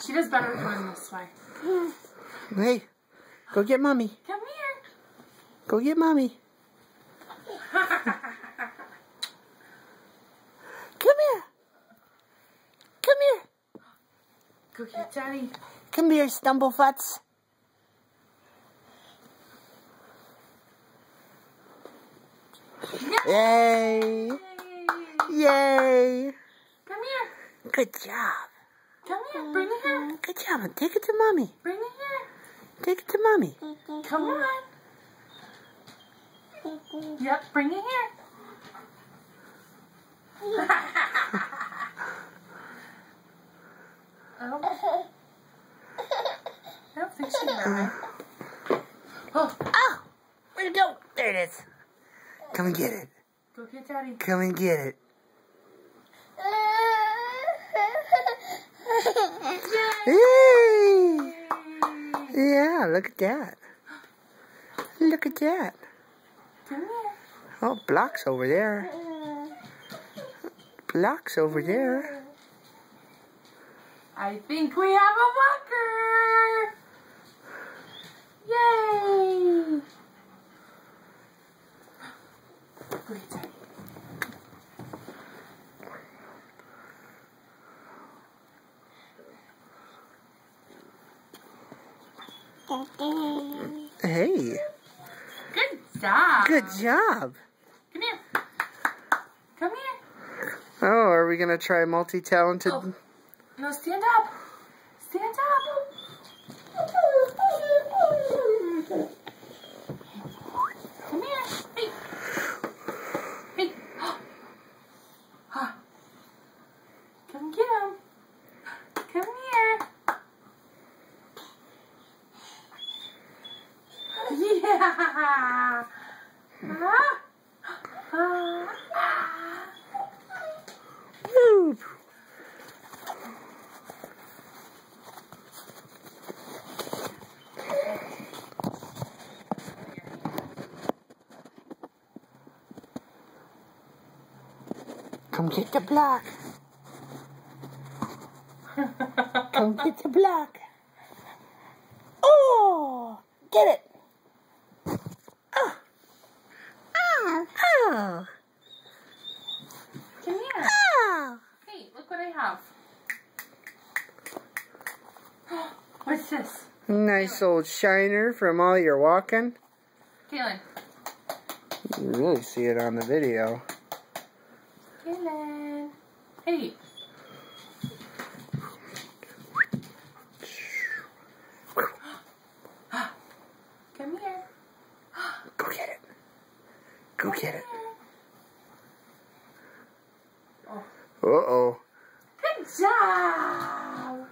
She does better going this way. Hey, go get Mommy. Come here. Go get Mommy. Come here. Come here. Go get Daddy. Come here, Stumblefutz. Yay! Yay! Come here. Good job. Come here. Bring it here. Good job. Take it to Mommy. Bring it here. Take it to Mommy. Come on. Yep, bring it here. I don't think she's right. Oh, Oh! Where'd it go? There it is. Come and get it. go get Daddy. Come and get it. Yay! Yeah, look at that. Look at that. Come here. Oh, Block's over there. Block's over there. I think we have a walker. Yay! Go get Daddy. Hey, Good job. good job. Come here. Come here. Oh, are we going to try multi-talented? Oh. No, stand up. Stand up. Come here. Hey. Hey. Come get him. Come here. Yeah. Woo. Come get the block. Come get the block. Oh, get it. Oh. Oh. Oh. Come here. Oh. Hey, look what I have. What's this? Nice old shiner from all your walking. Kaylin. You really see it on the video. Kaylin. Hey. Come here. Go get it. Go get it. Oh. Uh-oh. Good job.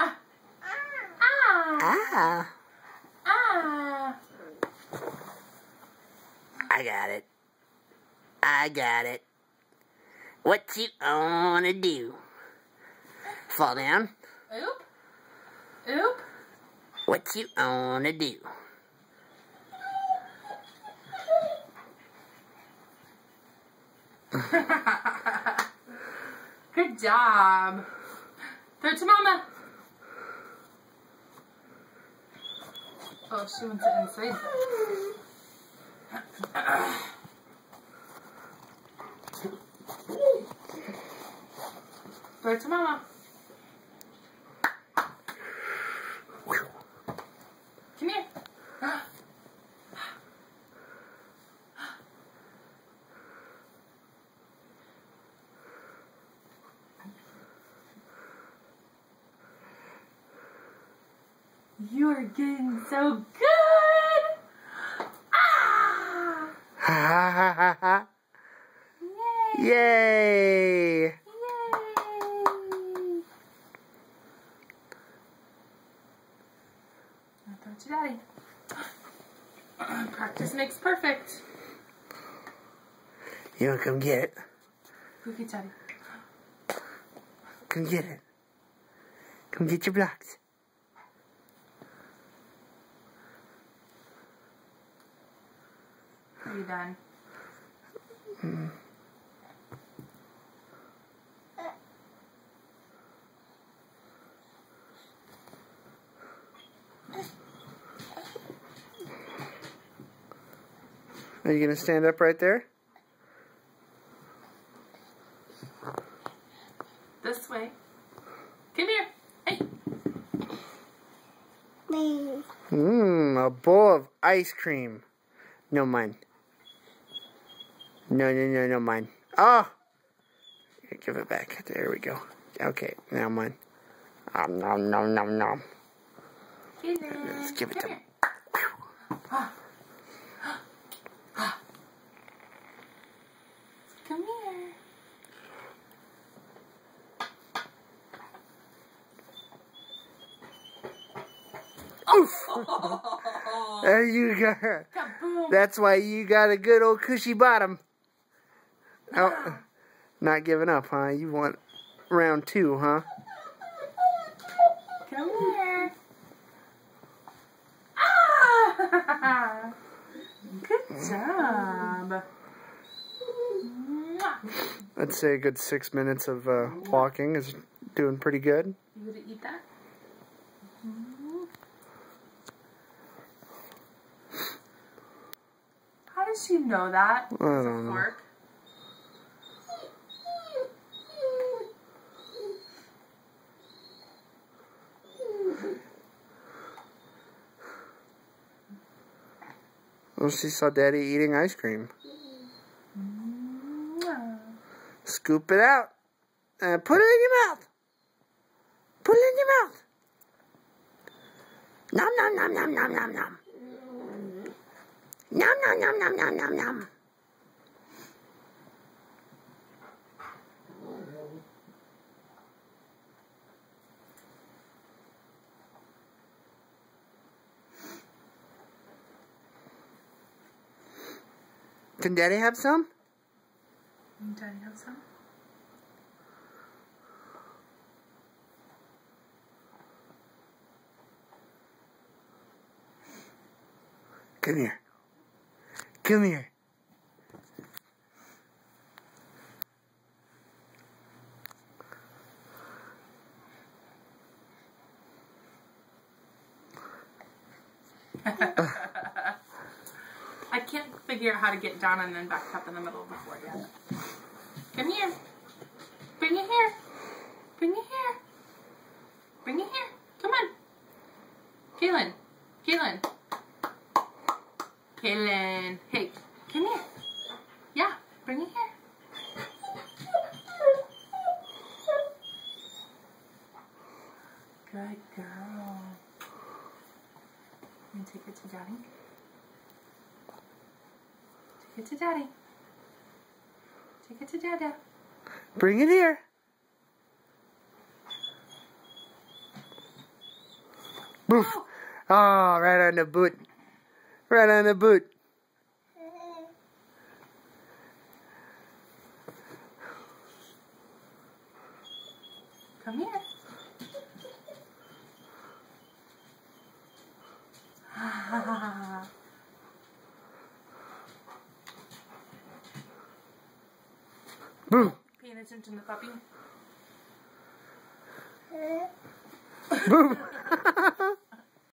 Ah. Ah. I got it. I got it. What you wanna do? Fall down? Oop. Oop. What you wanna do? Good job. Throw it to Mama. Oh, she wants it inside. Throw it to Mama. Come here. You're getting so good! Ah! Ha ha ha ha. Yay! Yay! Yay! Now throw it to Daddy. Practice makes perfect. You wanna come get it? Go get Daddy. Come get it. Come get your blocks. Are you done? Are you going to stand up right there? This way. Come here. Hey. A bowl of ice cream. No, mine. No, mine. Oh! Here, give it back. There we go. Okay, now mine. Nom. Let's give it to him. Come here. There you go. Kaboom. That's why you got a good old cushy bottom. Oh, not giving up, huh? You want round 2, huh? Come here. Ah! Good job. I'd say a good 6 minutes of walking is doing pretty good. You gonna eat that? How does she know that? I don't know. Fork? Well, she saw Daddy eating ice cream. Scoop it out and put it in your mouth. Put it in your mouth. Nom. Nom. Can Daddy have some? Daddy have some? Come here. Come here. I can't figure out how to get down and then back up in the middle of the floor yet. Come here. Bring it here. Bring it here. Bring it here. Come on. Kaylin. Hey, come here. Yeah, bring it here. Good girl. And take it to Daddy. Take it to Daddy. Take it to Dada. Bring it here. Boof. Oh, right on the boot. Right on the boot. Come here. Boom. Paying attention to the puppy. Boom.